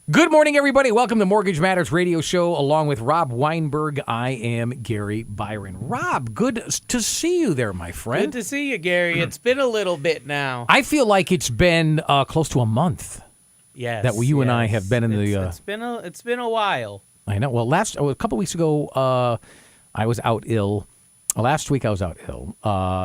Good morning, everybody. Welcome to Mortgage Matters Radio Show. Along with Rob Weinberg, I am Gary Byron. Rob, good to see you there, my friend. Good to see you, Gary. It's been a little bit now. I feel like it's been close to a month. Yes, that you and I have been in the. It's been a while. I know. Well, a couple weeks ago, I was out ill. Last week I was out ill.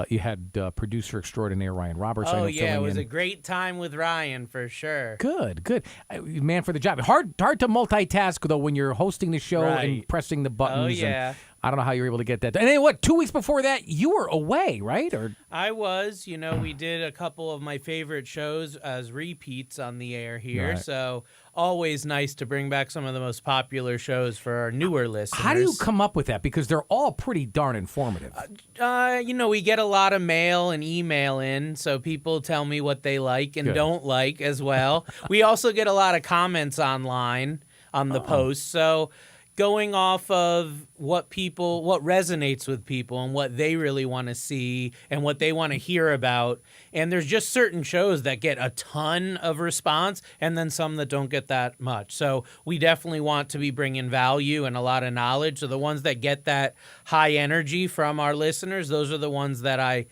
You had producer extraordinaire Ryan Roberts. Oh, yeah, it was a great time with Ryan, for sure. Good. Man for the job. Hard to multitask, though, when you're hosting the show and pressing the buttons. Oh, yeah. And I don't know how you're able to get that. And then, 2 weeks before that, you were away, right? Or I was. We did a couple of my favorite shows as repeats on the air here, right. So always nice to bring back some of the most popular shows for our newer listeners. How do you come up with that? Because they're all pretty darn informative. We get a lot of mail and email in, so people tell me what they like and don't like as well. We also get a lot of comments online on the posts, so going off of what resonates with people and what they really want to see and what they want to hear about. And there's just certain shows that get a ton of response and then some that don't get that much. So we definitely want to be bringing value and a lot of knowledge. So the ones that get that high energy from our listeners, those are the ones that I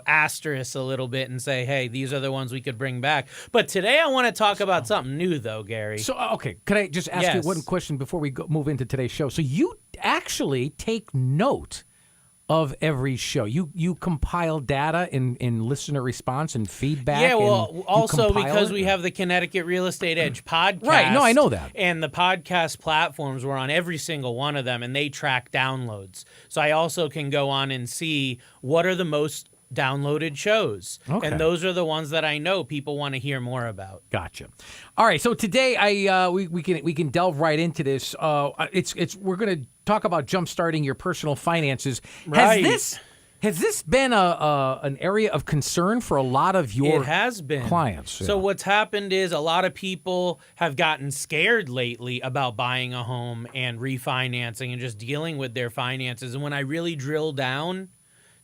asterisk a little bit and say, hey, these are the ones we could bring back. But today I want to talk about something new, though, Gary. So, okay, can I just ask you one question before we move into today's show? So you actually take note of every show. You compile data in listener response and feedback. Yeah, well, also because we have the Connecticut Real Estate Edge podcast. Right, no, I know that. And the podcast platforms, we're on every single one of them, and they track downloads. So I also can go on and see what are the most downloaded shows. Okay. And those are the ones that I know people want to hear more about. Gotcha. All right, so today we can delve right into this. We're going to talk about jumpstarting your personal finances. Right. Has this been an area of concern for a lot of your clients? So what's happened is a lot of people have gotten scared lately about buying a home and refinancing and just dealing with their finances. And when I really drill down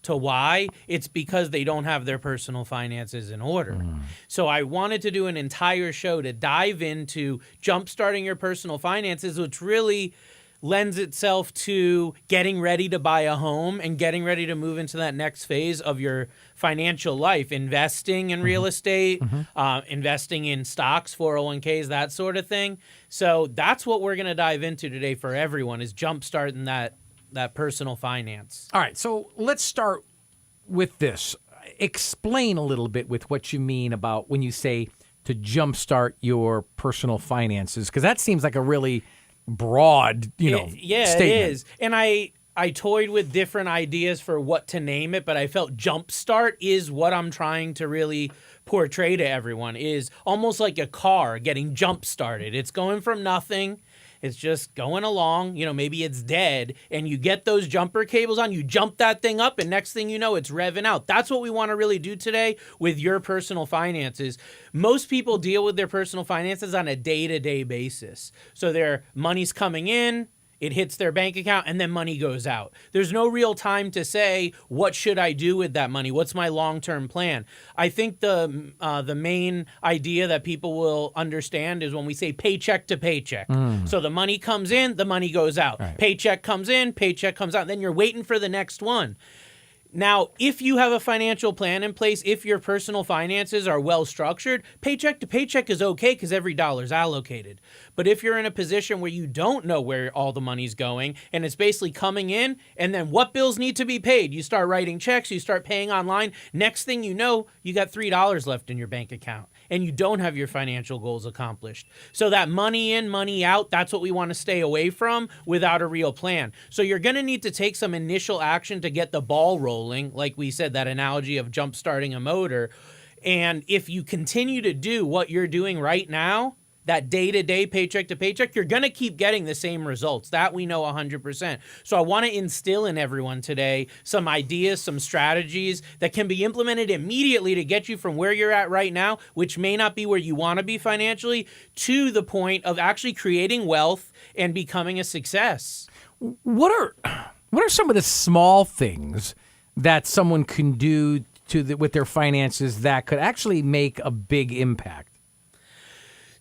to why, it's because they don't have their personal finances in order. So I wanted to do an entire show to dive into jumpstarting your personal finances, which really lends itself to getting ready to buy a home and getting ready to move into that next phase of your financial life, investing in real estate, investing in stocks, 401ks, that sort of thing. So that's what we're going to dive into today for everyone, is jumpstarting that personal finance. All right, so let's start with this. Explain a little bit with what you mean about when you say to jumpstart your personal finances, because that seems like a really broad, statement. It is. And I toyed with different ideas for what to name it, but I felt jumpstart is what I'm trying to really portray to everyone, is almost like a car getting jump-started. It's going from nothing. It's just going along, maybe it's dead, and you get those jumper cables on, you jump that thing up, and next thing you know, it's revving out. That's what we want to really do today with your personal finances. Most people deal with their personal finances on a day-to-day basis. So their money's coming in, it hits their bank account, and then money goes out. There's no real time to say, what should I do with that money? What's my long-term plan? I think the main idea that people will understand is when we say paycheck to paycheck. So the money comes in, the money goes out. Right. Paycheck comes in, paycheck comes out. Then you're waiting for the next one. Now, if you have a financial plan in place, if your personal finances are well structured, paycheck to paycheck is okay because every dollar is allocated. But if you're in a position where you don't know where all the money's going and it's basically coming in, and then what bills need to be paid, you start writing checks, you start paying online, next thing you know, you got $3 left in your bank account and you don't have your financial goals accomplished. So that money in, money out, that's what we want to stay away from without a real plan. So you're going to need to take some initial action to get the ball rolling. Like we said, that analogy of jump starting a motor. And if you continue to do what you're doing right now, that day-to-day, paycheck to paycheck, you're going to keep getting the same results. That we know 100%. So I want to instill in everyone today some ideas, some strategies that can be implemented immediately to get you from where you're at right now, which may not be where you want to be financially, to the point of actually creating wealth and becoming a success. What are some of the small things that someone can do with their finances that could actually make a big impact?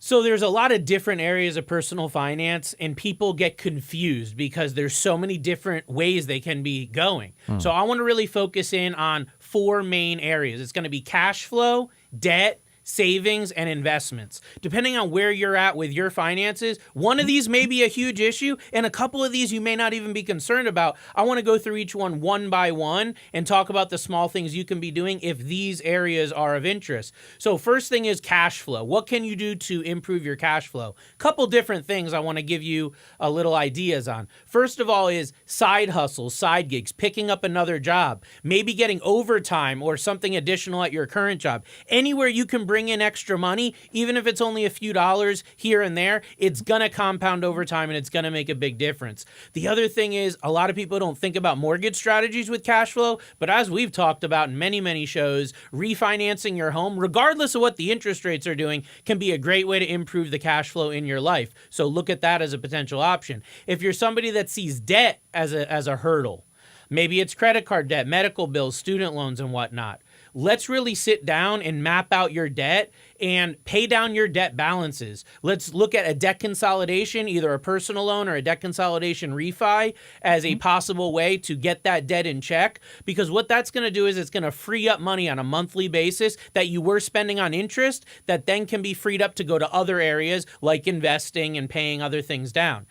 So there's a lot of different areas of personal finance, and people get confused because there's so many different ways they can be going. So I want to really focus in on 4 main areas. It's going to be cash flow, debt, savings, and investments. Depending on where you're at with your finances, one of these may be a huge issue, and a couple of these you may not even be concerned about. I want to go through each one by one and talk about the small things you can be doing if these areas are of interest. So first thing is cash flow. What can you do to improve your cash flow? Couple different things I want to give you a little ideas on. First of all is side hustles, side gigs, picking up another job, maybe getting overtime or something additional at your current job. Anywhere you can bring in extra money, even if it's only a few dollars here and there, it's going to compound over time and it's going to make a big difference. The other thing is a lot of people don't think about mortgage strategies with cash flow, but as we've talked about in many shows, refinancing your home, regardless of what the interest rates are doing, can be a great way to improve the cash flow in your life. So look at that as a potential option. If you're somebody that sees debt as a hurdle, maybe it's credit card debt, medical bills, student loans, and whatnot. Let's really sit down and map out your debt and pay down your debt balances. Let's look at a debt consolidation, either a personal loan or a debt consolidation refi, as a possible way to get that debt in check. Because what that's going to do is it's going to free up money on a monthly basis that you were spending on interest that then can be freed up to go to other areas like investing and paying other things down.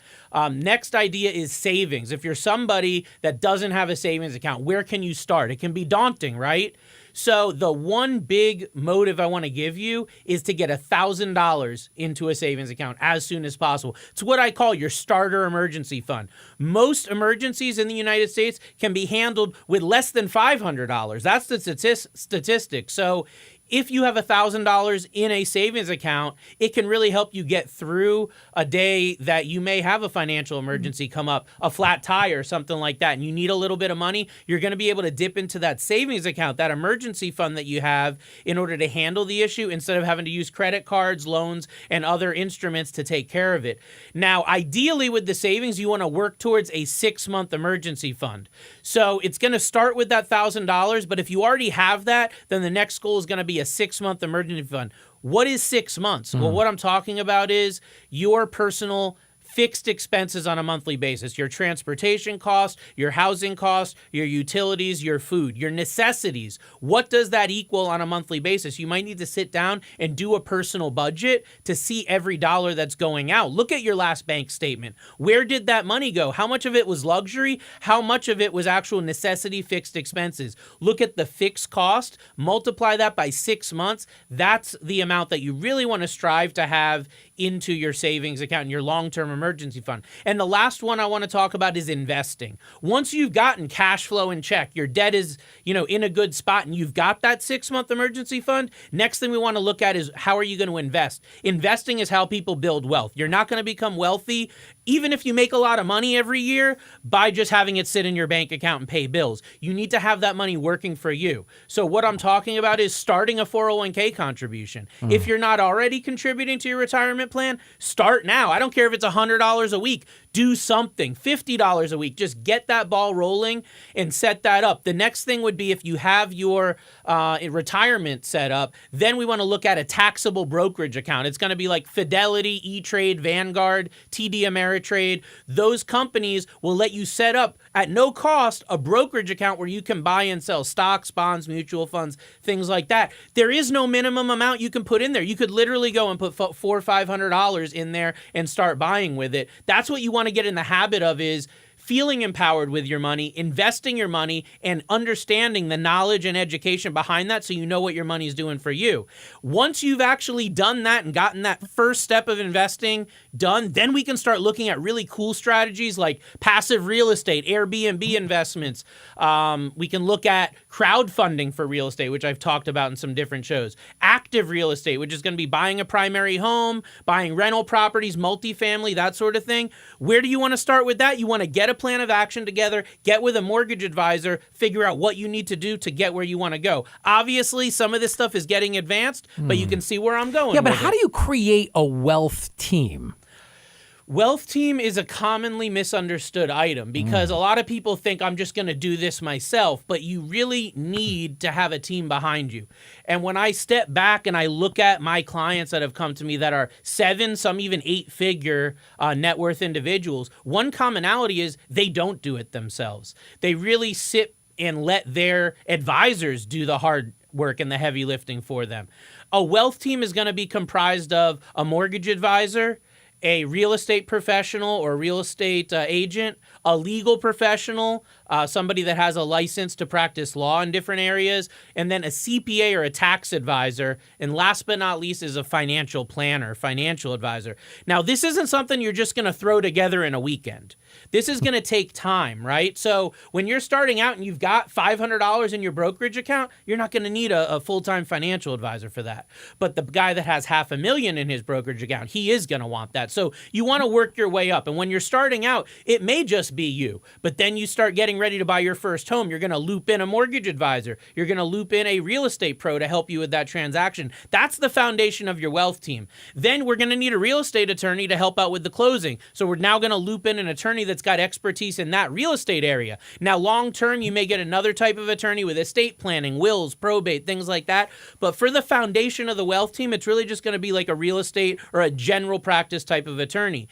Next idea is savings. If you're somebody that doesn't have a savings account, where can you start? It can be daunting, right? So the one big motive I want to give you is to get $1,000 into a savings account as soon as possible. It's what I call your starter emergency fund. Most emergencies in the United States can be handled with less than $500. That's the statistic. So if you have $1,000 in a savings account, it can really help you get through a day that you may have a financial emergency come up, a flat tire or something like that, and you need a little bit of money. You're going to be able to dip into that savings account, that emergency fund that you have in order to handle the issue instead of having to use credit cards, loans, and other instruments to take care of it. Now, ideally with the savings, you want to work towards a 6-month emergency fund. So it's going to start with that $1,000, but if you already have that, then the next goal is going to be a 6-month emergency fund. What is 6 months? Well, what I'm talking about is your personal fixed expenses on a monthly basis, your transportation cost, your housing cost, your utilities, your food, your necessities. What does that equal on a monthly basis? You might need to sit down and do a personal budget to see every dollar that's going out. Look at your last bank statement. Where did that money go? How much of it was luxury? How much of it was actual necessity fixed expenses? Look at the fixed cost, multiply that by 6 months. That's the amount that you really want to strive to have into your savings account and your long-term emergency fund. And the last one I want to talk about is investing. Once you've gotten cash flow in check, your debt is, in a good spot, and you've got that 6-month emergency fund, next thing we want to look at is how are you going to invest? Investing is how people build wealth. You're not going to become wealthy, even if you make a lot of money every year, by just having it sit in your bank account and pay bills. You need to have that money working for you. So what I'm talking about is starting a 401k contribution. If you're not already contributing to your retirement plan, start now. I don't care if it's $100 a week. Do something. $50 a week. Just get that ball rolling and set that up. The next thing would be if you have your retirement set up, then we want to look at a taxable brokerage account. It's going to be like Fidelity, E-Trade, Vanguard, TD Ameritrade. Those companies will let you set up at no cost a brokerage account where you can buy and sell stocks, bonds, mutual funds, things like that. There is no minimum amount you can put in there. You could literally go and put $400 or $500 in there and start buying with it. That's what you want to get in the habit of, is feeling empowered with your money, investing your money, and understanding the knowledge and education behind that so you know what your money is doing for you. Once you've actually done that and gotten that first step of investing done, then we can start looking at really cool strategies like passive real estate, Airbnb investments. We can look at crowdfunding for real estate, which I've talked about in some different shows. Active real estate, which is going to be buying a primary home, buying rental properties, multifamily, that sort of thing. Where do you want to start with that? You want to get a plan of action together, get with a mortgage advisor, figure out what you need to do to get where you want to go. Obviously, some of this stuff is getting advanced, but you can see where I'm going. Yeah, but how do you create a wealth team? Wealth team is a commonly misunderstood item because a lot of people think I'm just going to do this myself, but you really need to have a team behind you. And when I step back and I look at my clients that have come to me that are 7, some even 8-figure net worth individuals, one commonality is they don't do it themselves. They really sit and let their advisors do the hard work and the heavy lifting for them. A wealth team is going to be comprised of a mortgage advisor, a real estate professional or real estate agent, a legal professional, somebody that has a license to practice law in different areas, and then a CPA or a tax advisor. And last but not least is a financial planner, financial advisor. Now, this isn't something you're just going to throw together in a weekend. This is going to take time, right? So when you're starting out and you've got $500 in your brokerage account, you're not going to need a full-time financial advisor for that. But the guy that has $500,000 in his brokerage account, he is going to want that. So you want to work your way up. And when you're starting out, it may just be you. But then you start getting ready to buy your first home. You're going to loop in a mortgage advisor. You're going to loop in a real estate pro to help you with that transaction. That's the foundation of your wealth team. Then we're going to need a real estate attorney to help out with the closing. So we're now going to loop in an attorney that's got expertise in that real estate area. Now, long term, you may get another type of attorney with estate planning, wills, probate, things like that. But for the foundation of the wealth team, it's really just going to be like a real estate or a general practice type of attorney.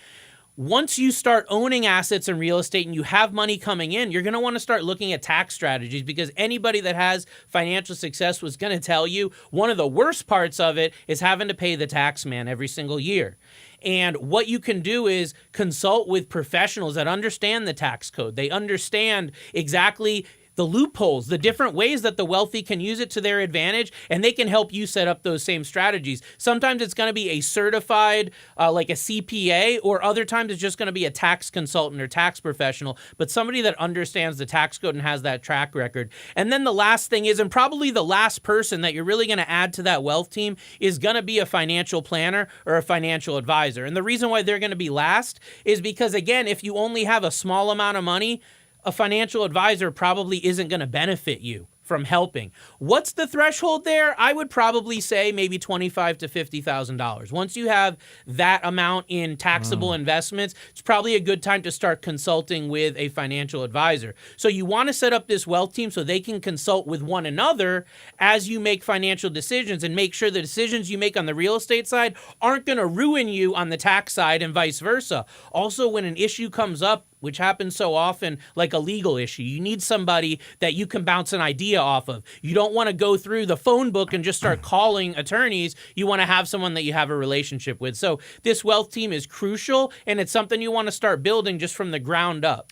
Once you start owning assets in real estate and you have money coming in, you're going to want to start looking at tax strategies, because anybody that has financial success was going to tell you one of the worst parts of it is having to pay the tax man every single year. And what you can do is consult with professionals that understand the tax code. They understand exactly the loopholes, the different ways that the wealthy can use it to their advantage, and they can help you set up those same strategies. Sometimes it's going to be a certified, like a CPA, or other times it's just going to be a tax consultant or tax professional, but somebody that understands the tax code and has that track record. And then the last thing is, and probably the last person that you're really going to add to that wealth team is going to be a financial planner or a financial advisor. And the reason why they're going to be last is because, again, if you only have a small amount of money, a financial advisor probably isn't going to benefit you from helping. What's the threshold there? I would probably say maybe $25,000 to $50,000. Once you have that amount in taxable investments, it's probably a good time to start consulting with a financial advisor. So you want to set up this wealth team so they can consult with one another as you make financial decisions, and make sure the decisions you make on the real estate side aren't going to ruin you on the tax side, and vice versa. Also, when an issue comes up, which happens so often, like a legal issue, you need somebody that you can bounce an idea off of. You don't want to go through the phone book and just start calling attorneys. You want to have someone that you have a relationship with. So this wealth team is crucial, and it's something you want to start building just from the ground up.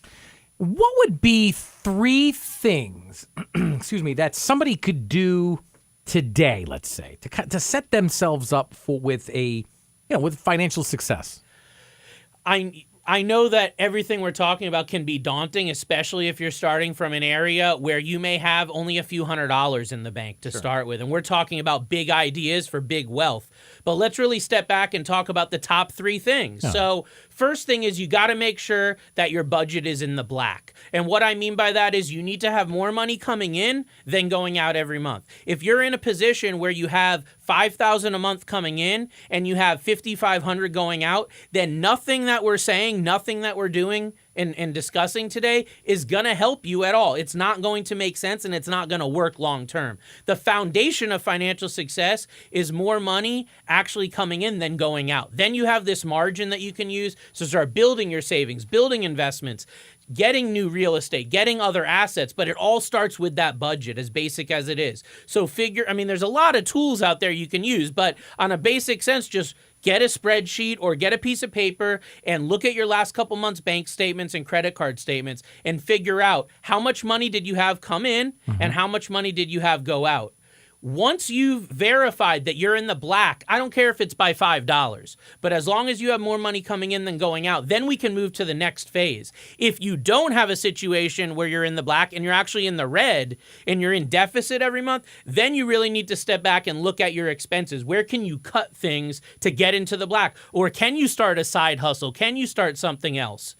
What would be 3 things, excuse me, that somebody could do today, let's say, to set themselves up with financial success? I know that everything we're talking about can be daunting, especially if you're starting from an area where you may have only a few $100s in the bank to start with. And we're talking about big ideas for big wealth. But let's really step back and talk about the top 3 things. Yeah. So first thing is, you got to make sure that your budget is in the black. And what I mean by that is you need to have more money coming in than going out every month. If you're in a position where you have $5,000 a month coming in and you have $5,500 going out, then nothing that we're saying, nothing that we're doing and discussing today is going to help you at all. It's not going to make sense, and it's not going to work long term. The foundation of financial success is more money actually coming in than going out. Then you have this margin that you can use. So start building your savings, building investments, getting new real estate, getting other assets, but it all starts with that budget, as basic as it is. So there's a lot of tools out there you can use, but on a basic sense, just get a spreadsheet or get a piece of paper and look at your last couple months' bank statements and credit card statements and figure out how much money did you have come in and how much money did you have go out. Once you've verified that you're in the black, I don't care if it's by $5, but as long as you have more money coming in than going out, then we can move to the next phase. If you don't have a situation where you're in the black and you're actually in the red and you're in deficit every month, then you really need to step back and look at your expenses. Where can you cut things to get into the black? Or can you start a side hustle? Can you start something else?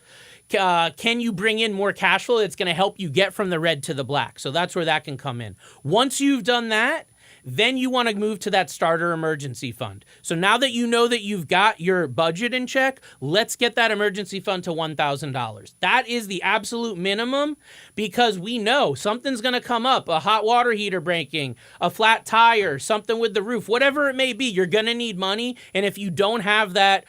Can you bring in more cash flow that's going to help you get from the red to the black? So that's where that can come in. Once you've done that, Then you want to move to that starter emergency fund. So now that you know that you've got your budget in check, let's get that emergency fund to $1,000. That is the absolute minimum, because we know something's going to come up, a hot water heater breaking, a flat tire, something with the roof, whatever it may be, you're going to need money. And if you don't have that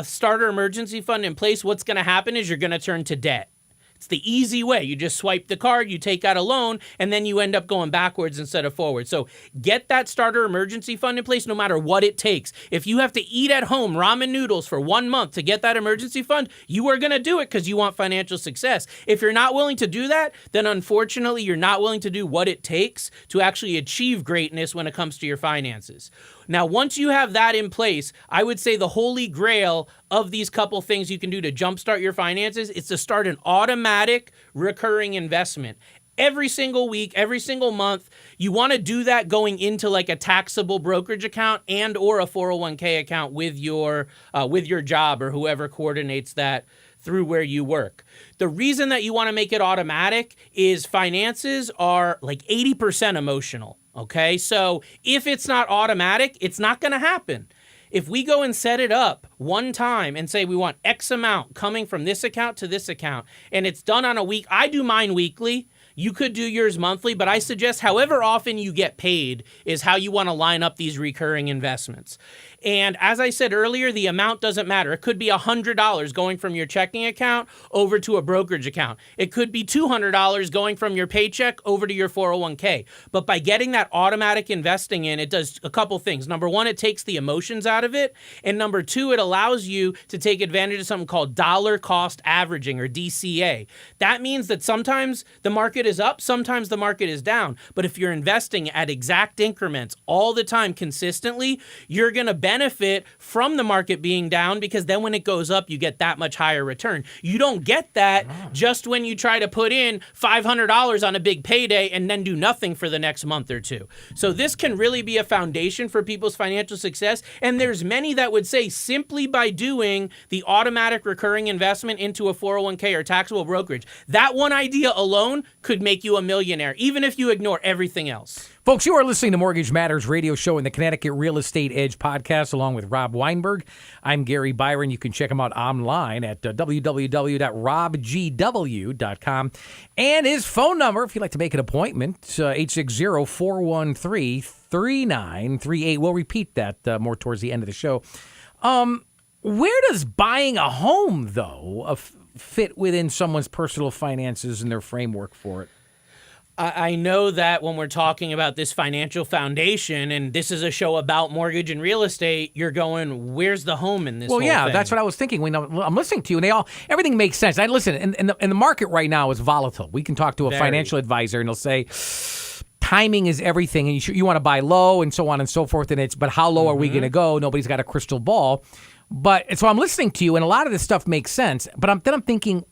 starter emergency fund in place, what's going to happen is you're going to turn to debt. It's the easy way. You just swipe the card, you take out a loan, and then you end up going backwards instead of forward. So get that starter emergency fund in place no matter what it takes. If you have to eat at home ramen noodles for 1 month to get that emergency fund, you are going to do it because you want financial success. If you're not willing to do that, then unfortunately you're not willing to do what it takes to actually achieve greatness when it comes to your finances. Now, once you have that in place, I would say the holy grail of these couple things you can do to jumpstart your finances is to start an automatic recurring investment. Every single week, every single month, you want to do that going into like a taxable brokerage account and or a 401k account with your job or whoever coordinates that through where you work. The reason that you want to make it automatic is finances are like 80% emotional. Okay, so if it's not automatic, it's not going to happen. If we go and set it up one time and say we want X amount coming from this account to this account, and it's done on a week, I do mine weekly. You could do yours monthly, but I suggest however often you get paid is how you want to line up these recurring investments. And as I said earlier, the amount doesn't matter. It could be $100 going from your checking account over to a brokerage account. It could be $200 going from your paycheck over to your 401k. But by getting that automatic investing in, it does a couple things. Number one, it takes the emotions out of it. And number two, it allows you to take advantage of something called dollar cost averaging, or DCA. That means that sometimes the market is up, sometimes the market is down. But if you're investing at exact increments all the time consistently, you're going to benefit from the market being down, because then when it goes up, you get that much higher return. You don't get that just when you try to put in $500 on a big payday and then do nothing for the next month or two. So this can really be a foundation for people's financial success. And there's many that would say simply by doing the automatic recurring investment into a 401k or taxable brokerage, that one idea alone could make you a millionaire, even if you ignore everything else. Folks, you are listening to Mortgage Matters radio show and the Connecticut Real Estate Edge podcast, along with Rob Weinberg. I'm Gary Byron. You can check him out online at www.robgw.com. And his phone number, if you'd like to make an appointment, 860-413-3938. We'll repeat that more towards the end of the show. Where does buying a home, though, fit within someone's personal finances and their framework for it? I know that when we're talking about this financial foundation, and this is a show about mortgage and real estate, you're going, where's the home in this whole thing? That's what I was thinking. When I'm listening to you, and everything makes sense. I listen, and the market right now is volatile. We can talk to a financial advisor, and they'll say, timing is everything, and you want to buy low, and so on and so forth. But how low are we going to go? Nobody's got a crystal ball. But so I'm listening to you, and a lot of this stuff makes sense. But then I'm thinking,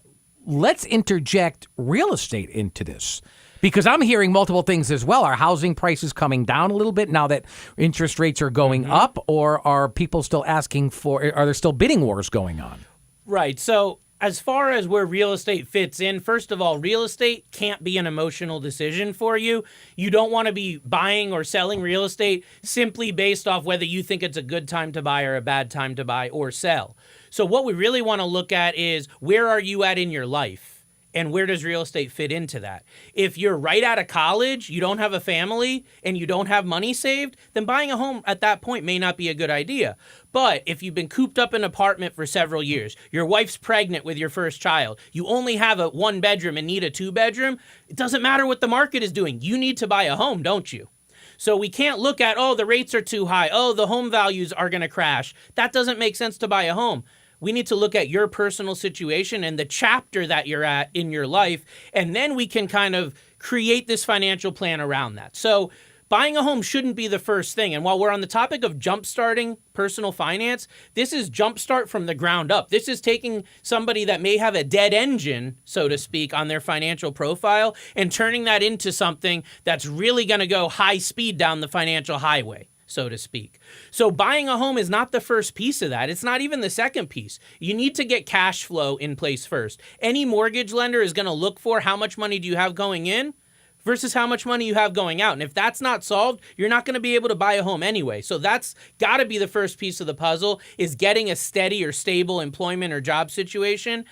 let's interject real estate into this. Because I'm hearing multiple things as well. Are housing prices coming down a little bit now that interest rates are going up? Or are people still are there still bidding wars going on? Right. So as far as where real estate fits in, first of all, real estate can't be an emotional decision for you. You don't want to be buying or selling real estate simply based off whether you think it's a good time to buy or a bad time to buy or sell. So what we really want to look at is, where are you at in your life? And where does real estate fit into that? If you're right out of college, you don't have a family, and you don't have money saved, then buying a home at that point may not be a good idea. But if you've been cooped up in an apartment for several years, your wife's pregnant with your first child, you only have a 1-bedroom and need a 2-bedroom, it doesn't matter what the market is doing. You need to buy a home, don't you? So we can't look at, the rates are too high. The home values are going to crash. That doesn't make sense to buy a home. We need to look at your personal situation and the chapter that you're at in your life, and then we can kind of create this financial plan around that. So buying a home shouldn't be the first thing. And while we're on the topic of jumpstarting personal finance, this is jumpstart from the ground up. This is taking somebody that may have a dead engine, so to speak, on their financial profile and turning that into something that's really going to go high speed down the financial highway, so to speak. So buying a home is not the first piece of that. It's not even the second piece. You need to get cash flow in place first. Any mortgage lender is going to look for, how much money do you have going in versus how much money you have going out. And if that's not solved, you're not going to be able to buy a home anyway. So that's got to be the first piece of the puzzle, is getting a steady or stable employment or job situation.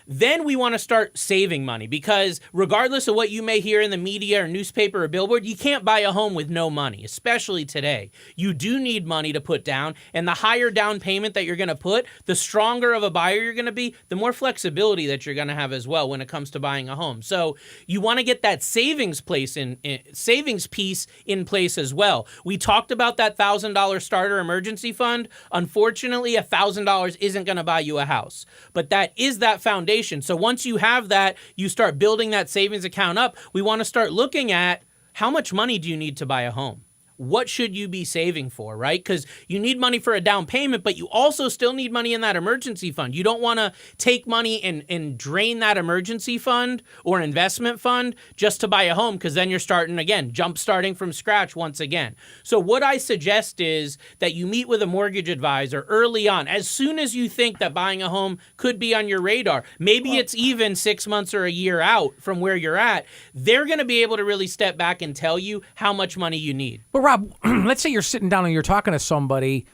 Then we want to start saving money, because regardless of what you may hear in the media or newspaper or billboard, you can't buy a home with no money, especially today. You do need money to put down, and the higher down payment that you're going to put, the stronger of a buyer you're going to be, the more flexibility that you're going to have as well when it comes to buying a home. So you want to get that savings piece in place as well. We talked about that $1,000 starter emergency fund. Unfortunately, $1,000 isn't going to buy you a house, but that is that foundation. So once you have that, you start building that savings account up. We want to start looking at how much money do you need to buy a home? What should you be saving for, right? Because you need money for a down payment, but you also still need money in that emergency fund. You don't want to take money and drain that emergency fund or investment fund just to buy a home, because then you're starting again, starting from scratch once again. So what I suggest is that you meet with a mortgage advisor early on, as soon as you think that buying a home could be on your radar. Maybe it's even 6 months or a year out from where you're at. They're going to be able to really step back and tell you how much money you need. Well, Rob, let's say you're sitting down and you're talking to somebody.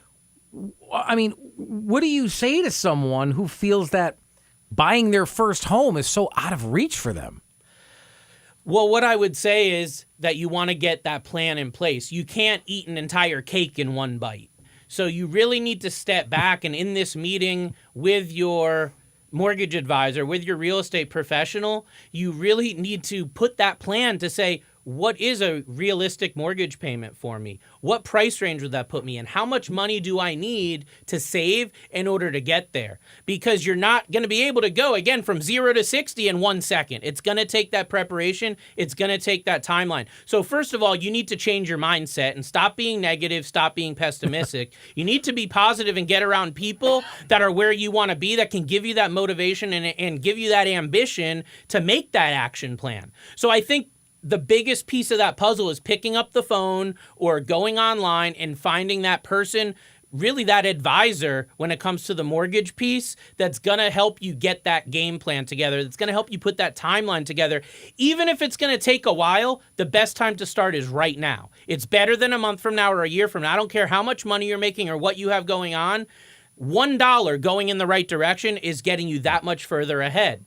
I mean, what do you say to someone who feels that buying their first home is so out of reach for them? Well, what I would say is that you want to get that plan in place. You can't eat an entire cake in one bite. So you really need to step back, and in this meeting with your mortgage advisor, with your real estate professional, you really need to put that plan to say, what is a realistic mortgage payment for me? What price range would that put me in? How much money do I need to save in order to get there? Because you're not going to be able to go, again, from 0 to 60 in 1 second. It's going to take that preparation. It's going to take that timeline. So first of all, you need to change your mindset and stop being negative, stop being pessimistic. You need to be positive and get around people that are where you want to be, that can give you that motivation and give you that ambition to make that action plan. So I think the biggest piece of that puzzle is picking up the phone or going online and finding that person, really that advisor when it comes to the mortgage piece, that's going to help you get that game plan together. That's going to help you put that timeline together. Even if it's going to take a while, the best time to start is right now. It's better than a month from now or a year from now. I don't care how much money you're making or what you have going on. $1 going in the right direction is getting you that much further ahead.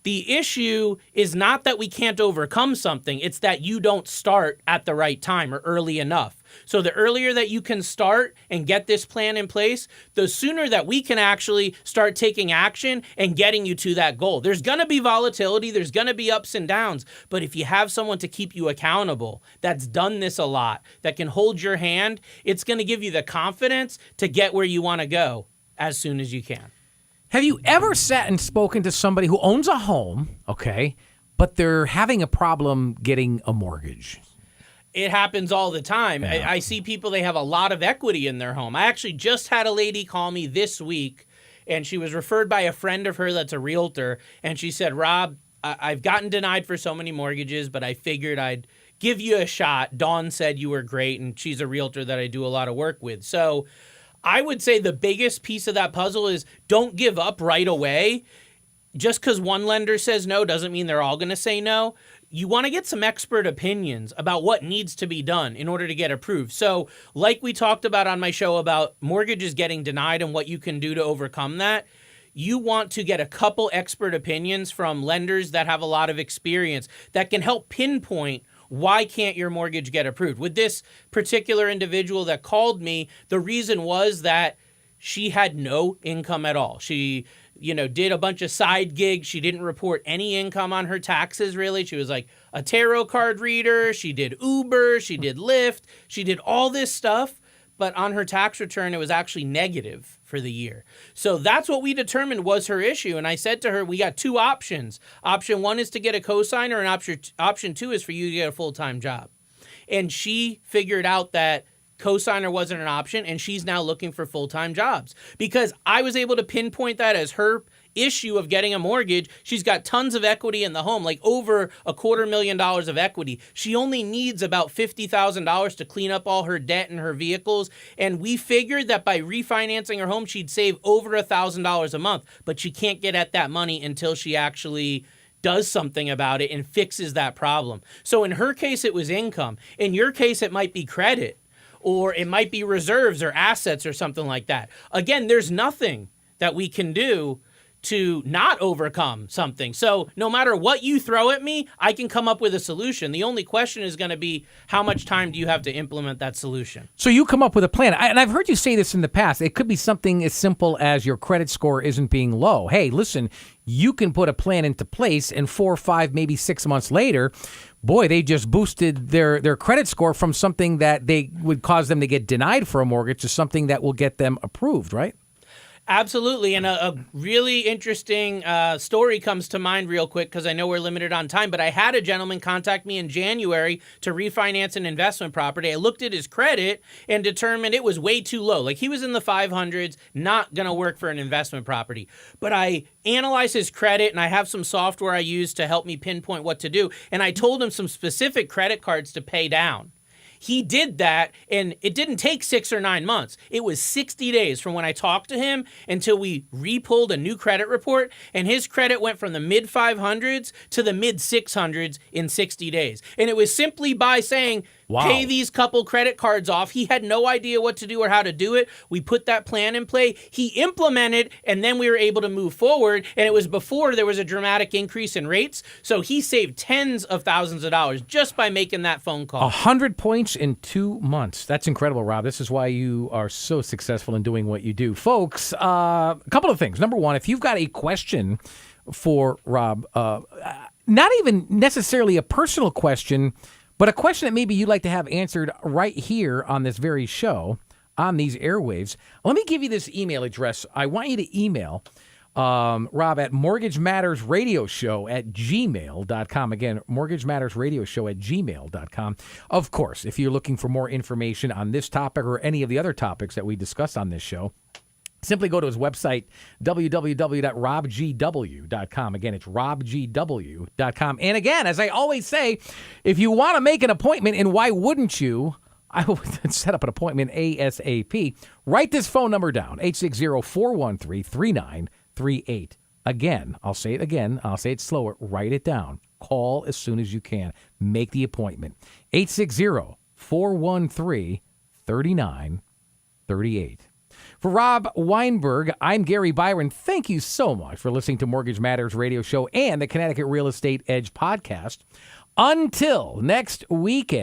The issue is not that we can't overcome something. It's that you don't start at the right time or early enough. So the earlier that you can start and get this plan in place, the sooner that we can actually start taking action and getting you to that goal. There's going to be volatility. There's going to be ups and downs. But if you have someone to keep you accountable, that's done this a lot, that can hold your hand, it's going to give you the confidence to get where you want to go as soon as you can. Have you ever sat and spoken to somebody who owns a home, okay, but they're having a problem getting a mortgage? It happens all the time. Yeah. I see people, they have a lot of equity in their home. I actually just had a lady call me this week, and she was referred by a friend of her that's a realtor, and she said, Rob, I've gotten denied for so many mortgages, but I figured I'd give you a shot. Dawn said you were great, and she's a realtor that I do a lot of work with. So I would say the biggest piece of that puzzle is don't give up right away. Just because one lender says no doesn't mean they're all going to say no. You want to get some expert opinions about what needs to be done in order to get approved. So like we talked about on my show about mortgages getting denied and what you can do to overcome that, you want to get a couple expert opinions from lenders that have a lot of experience that can help pinpoint why can't your mortgage get approved. With this particular individual that called me, the reason was that she had no income at all. She, did a bunch of side gigs. She didn't report any income on her taxes, really. She was like a tarot card reader. She did Uber. She did Lyft. She did all this stuff. But on her tax return, it was actually negative for the year. So that's what we determined was her issue. And I said to her, we got two options. Option one is to get a cosigner, and option two is for you to get a full-time job. And she figured out that cosigner wasn't an option, and she's now looking for full-time jobs. Because I was able to pinpoint that as her issue of getting a mortgage. She's got tons of equity in the home, like over $250,000 of equity. She only needs about $50,000 to clean up all her debt and her vehicles. And we figured that by refinancing her home, she'd save over $1,000 a month. But she can't get at that money until she actually does something about it and fixes that problem. So in her case, it was income. In your case, it might be credit, or it might be reserves or assets or something like that. Again, there's nothing that we can do to not overcome something. So no matter what you throw at me, I can come up with a solution. The only question is going to be, how much time do you have to implement that solution? So you come up with a plan. And I've heard you say this in the past. It could be something as simple as your credit score isn't being low. Hey, listen, you can put a plan into place, and 4, 5, maybe 6 months later, boy, they just boosted their credit score from something that they would cause them to get denied for a mortgage to something that will get them approved, right? Absolutely. And a really interesting story comes to mind real quick, because I know we're limited on time, but I had a gentleman contact me in January to refinance an investment property. I looked at his credit and determined it was way too low. Like, he was in the 500s, not going to work for an investment property. But I analyzed his credit, and I have some software I use to help me pinpoint what to do. And I told him some specific credit cards to pay down. He did that, and it didn't take 6 or 9 months. It was 60 days from when I talked to him until we re-pulled a new credit report, and his credit went from the mid-500s to the mid-600s in 60 days. And it was simply by saying, pay these couple credit cards off. He had no idea what to do or how to do it. We put that plan in play. He implemented, and then we were able to move forward. And it was before there was a dramatic increase in rates. So he saved tens of thousands of dollars just by making that phone call. 100 points in 2 months. That's incredible, Rob. This is why you are so successful in doing what you do. Folks, a couple of things. Number one, if you've got a question for Rob, not even necessarily a personal question, but a question that maybe you'd like to have answered right here on this very show, on these airwaves, let me give you this email address. I want you to email Rob at mortgagemattersradioshow@gmail.com. Again, mortgagemattersradioshow@gmail.com. Of course, if you're looking for more information on this topic or any of the other topics that we discussed on this show, simply go to his website, www.robgw.com. Again, it's robgw.com. And again, as I always say, if you want to make an appointment, and why wouldn't you, I would set up an appointment ASAP. Write this phone number down, 860-413-3938. Again, I'll say it again. I'll say it slower. Write it down. Call as soon as you can. Make the appointment. 860-413-3938. For Rob Weinberg, I'm Gary Byron. Thank you so much for listening to Mortgage Matters Radio Show and the Connecticut Real Estate Edge podcast. Until next weekend.